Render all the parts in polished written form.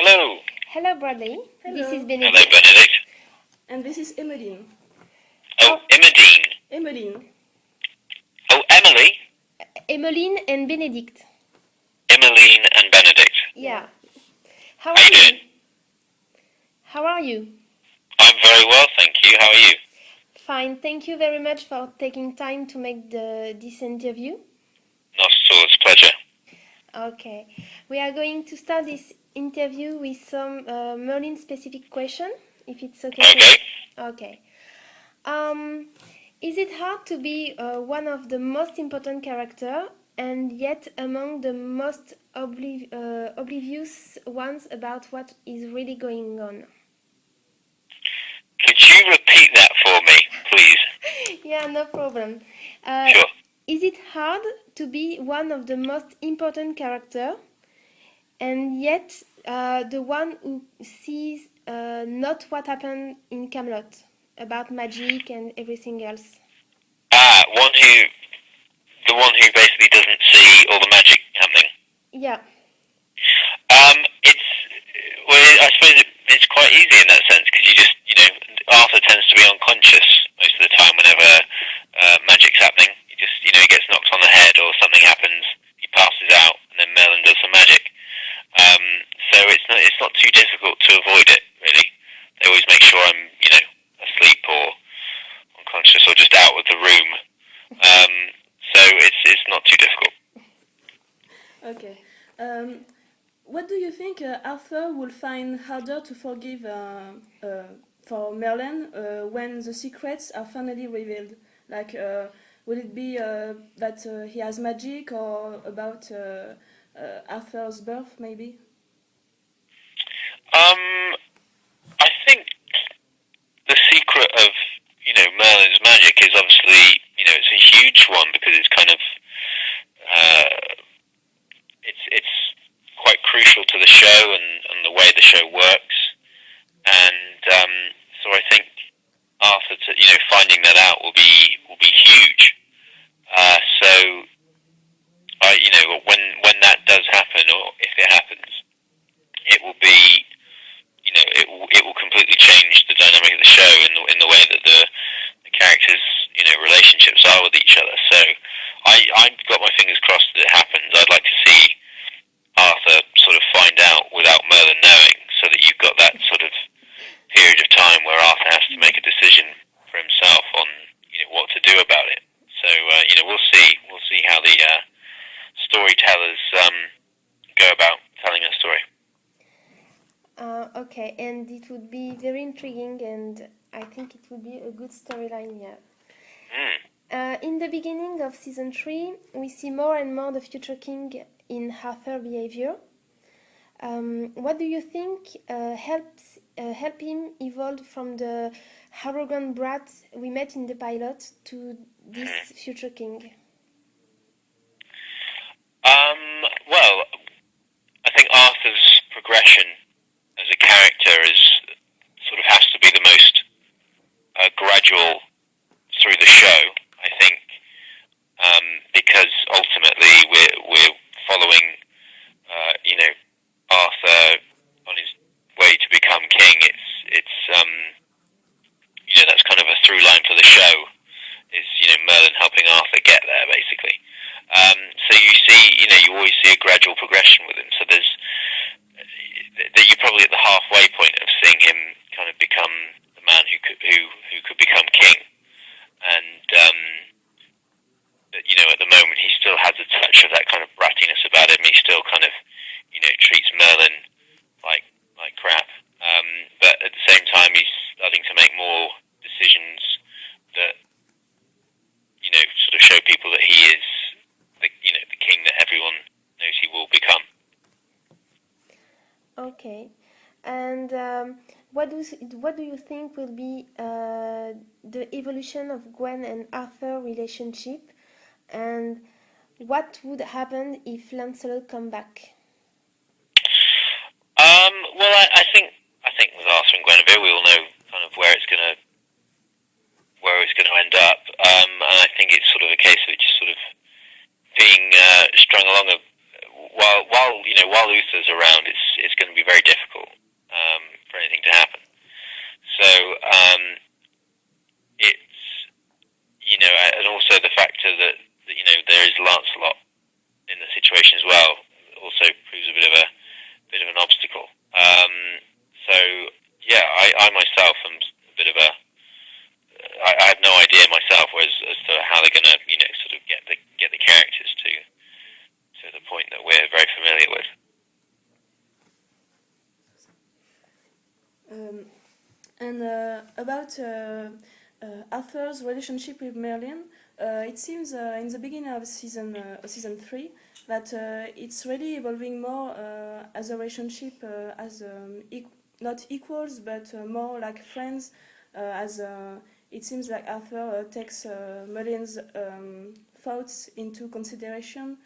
Hello. Hello, Bradley. Hello. This is Hello, Benedict. Benedict. And this is Emmeline. Oh, Imogene. Emmeline. Oh, Emily. Emmeline and Benedict. Emmeline and Benedict. Yeah. How How are you you? doing? How are you? I'm very well, thank you. How are you? Fine. Thank you very much for taking time to make this interview. Not at all. It's a pleasure. Okay. We are going to start this interview with some Merlin specific question, if it's okay. Okay. Okay. Is it hard to be one of the most important character and yet among the most oblivious ones about what is really going on? Could you repeat that for me, please? Yeah, no problem. Sure. Is it hard to be one of the most important character and yet the one who sees not what happened in Camelot about magic and everything else? The one who basically doesn't see all the magic happening. Yeah. It's I suppose it's quite easy in that sense because Arthur tends to be unconscious most of the time whenever magic's happening. He gets knocked on the head or something happens. He passes out, and then Merlin does some magic. So it's not too difficult to avoid it really. They always make sure I'm asleep or unconscious or just out of the room. So it's not too difficult. Okay. What do you think Arthur will find harder to forgive for Merlin when the secrets are finally revealed? Like, will it be that he has magic or about Arthur's birth, maybe? I think the secret of Merlin's magic is obviously it's a huge one because it's kind of it's quite crucial to the show and the way the show works, and so I think Arthur finding that out will be huge. So when that does happen or if it happens, it will be it will completely change the dynamic of the show in the way that the characters relationships are with each other. So I've got my fingers crossed that it happens. I'd like to see Arthur sort of find out without Merlin knowing, so that you've got that sort of period of time where Arthur has to make a decision for himself on what to do about it. So we'll see how the storytellers go about telling a story. Okay, and it would be very intriguing, and I think it would be a good storyline here. In the beginning of season 3, we see more and more the future king in Arthur's behavior. What do you think help him evolve from the arrogant brat we met in the pilot to this future king? Well, I think Arthur's progression as a character sort of has to be the most gradual through the show. I think because ultimately we're following Arthur on his way to become king. It's that's kind of a through line for the show. Is Merlin helping Arthur get there basically. So you always see a gradual progression with him. So you're probably at the halfway point of seeing him kind of become the man who could become king. And at the moment he still has a touch of that kind of brattiness about him. He still kind of treats Merlin like crap. But at the same time he's starting to make more decisions that sort of show people that he is the king that everyone knows he will become. Okay, and what do you think will be the evolution of Gwen and Arthur relationship, and what would happen if Lancelot come back? Well, I think with Arthur and Guinevere, we all know kind of where it's going to end up, and I think it's sort of a case of just sort of being strung along while Uther's around. it's going to be very difficult for anything to happen. So it's, you know, and also the factor that you know there is Lancelot in the situation as well also proves a bit of an obstacle. So yeah, I myself am a bit of a I have no idea myself as to how they're going to, you know, sort of get the characters to the point that we're very familiar with. About Arthur's relationship with Merlin, it seems in the beginning of season 3 that it's really evolving more as a relationship as not equals but more like friends. As it seems like Arthur takes Merlin's thoughts into consideration.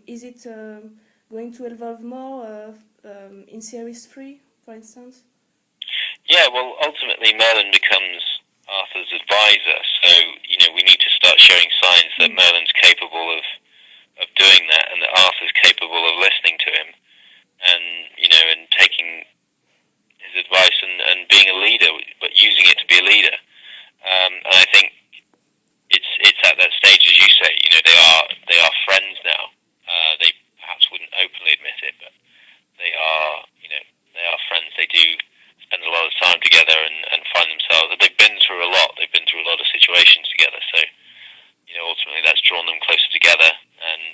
Is it going to evolve more in series 3, for instance? Yeah, well, ultimately Merlin becomes Arthur's advisor, so, you know, we need to start showing signs that Merlin's capable of doing that, and that Arthur's capable of listening to him, and, you know, and taking his advice and being a leader, but using it to be a leader. And I think it's at that stage, as you say, you know, they are friends now. They perhaps wouldn't openly admit it, but they are, you know, they are friends. They do spend a lot of time together and find themselves. They've been through a lot. They've been through a lot of situations together. So, you know, ultimately that's drawn them closer together. And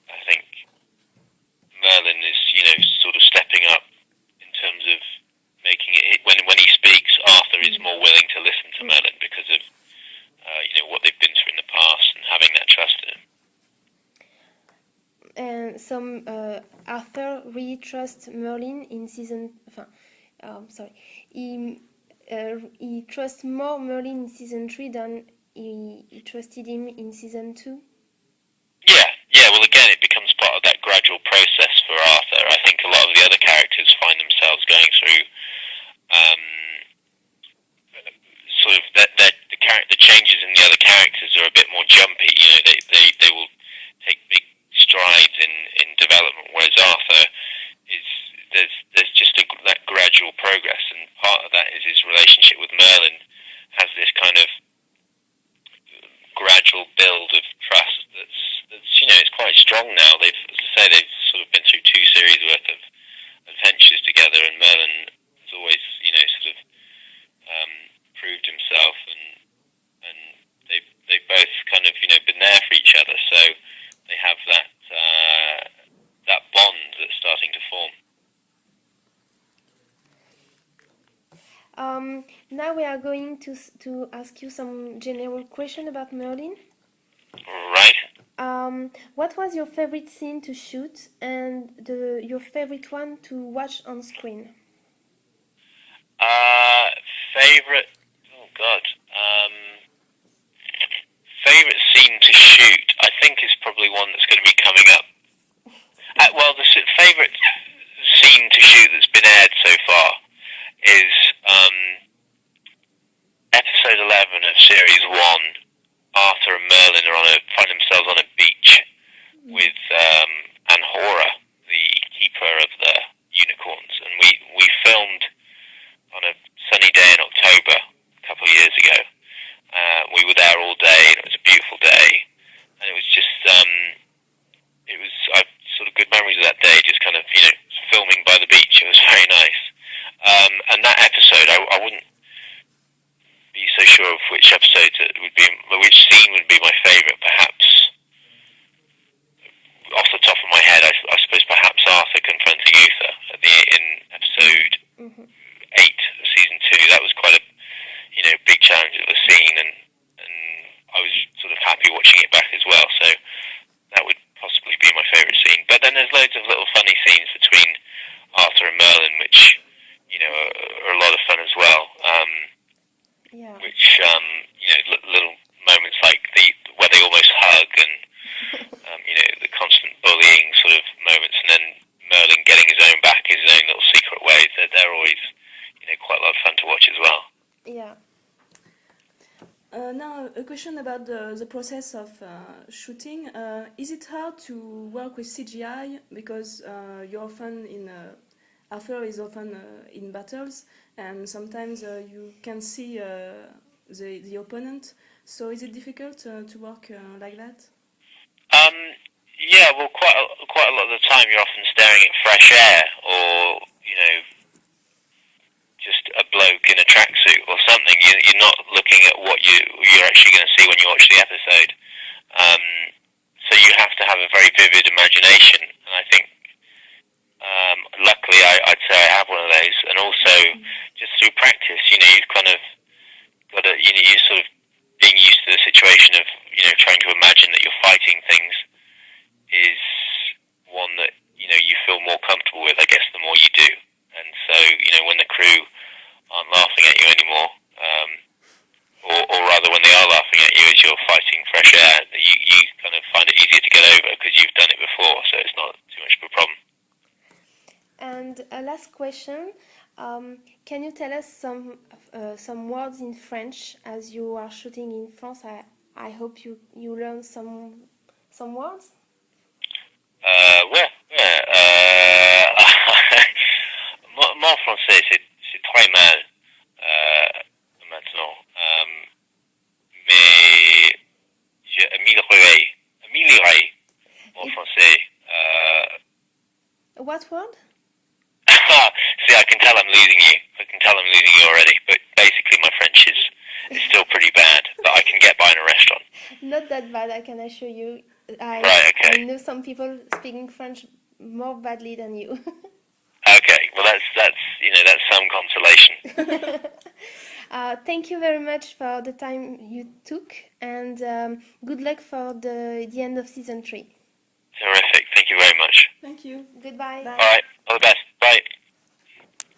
I think Merlin is, you know, sort of stepping up in terms of making it. When he speaks, Arthur is more willing to listen to Merlin because of you know, what they've been through in the past and having that trust in him. And so Arthur really trusts Merlin in season. He trusts more Merlin in season 3 than he trusted him in season 2. Yeah. Well, again, it becomes part of that gradual process for Arthur. I think a lot of the other characters find themselves going through sort of the changes in the other characters are a bit more jumpy. You know, they will take big strides in development, whereas Arthur is there's just that gradual progress, and part of that is his relationship with Merlin has this kind of gradual build of trust that's you know, it's quite strong now. As I say, they've sort of been through 2 series worth of adventures together, and Merlin has always, you know, sort of proved himself, and they've both kind of, you know, been there for each other, so they have that bond that's starting to form. Now we are going to ask you some general question about Merlin. Right. What was your favorite scene to shoot and your favorite one to watch on screen? Favorite? Oh God. Favorite scene to shoot? I think is probably one that's going to be coming up. Well, the favorite scene to shoot that's been aired so far is episode 11 of series 1. Arthur and Merlin find themselves on a beach with Anhora, the keeper of the unicorns, and we filmed on a sunny day in October a couple of years ago. We were there all day, and it was a beautiful day, and it was just I've sort of good memories of that day, just kind of, you know, filming by the beach. It was very nice. And that episode, I wouldn't be so sure of which episode it would be, which scene would be my favourite. Perhaps, off the top of my head, I suppose perhaps Arthur confronting Uther in episode 8 of season 2. That was quite a, you know, big challenge of a scene, and I was sort of happy watching it back as well. So that would possibly be my favourite scene. But then there's loads of little funny scenes between Arthur and Merlin, which, you know, are a lot of fun as well. Which, you know, little moments like where they almost hug, and you know, the constant bullying sort of moments, and then Merlin getting his own back in his own little secret ways. They're always, you know, quite a lot of fun to watch as well. Yeah. Now a question question about the process of shooting. Is it hard to work with CGI because you're often in Arthur is often in battles, and sometimes you can see the opponent. So is it difficult to work like that? Yeah, well, quite a lot of the time you're often staring at fresh air, or just a bloke in a tracksuit or something. You're not looking at what you're actually going to see when you watch the episode. So you have to have a very vivid imagination, and I think luckily I'd say I have one of those. And also just through practice, you've kind of got to, you're sort of being used to the situation of trying to imagine that you're fighting things is one that you feel more comfortable with, I guess, the more you do. And so when the crew aren't laughing at you anymore, or rather when they are laughing at you as you're fighting fresh air, you kind of find it easier to get over because you've done it before, so it's not too much of a problem. And a last question, can you tell us some words in French as you are shooting in France? I hope you learn some words. Ouais. Mon français, c'est très mal maintenant. Mais je améliorerai mon français. What word? See, I can tell I'm losing you. I can tell I'm losing you already. But basically, my French is still pretty bad. But I can get by in a restaurant. Not that bad, I can assure you. Right, okay. I know some people speaking French more badly than you. Okay, well that's some consolation. Thank you very much for the time you took, and good luck for the end of season 3. Terrific. Thank you very much. Thank you. Goodbye. Bye. All right. All the best. Bye.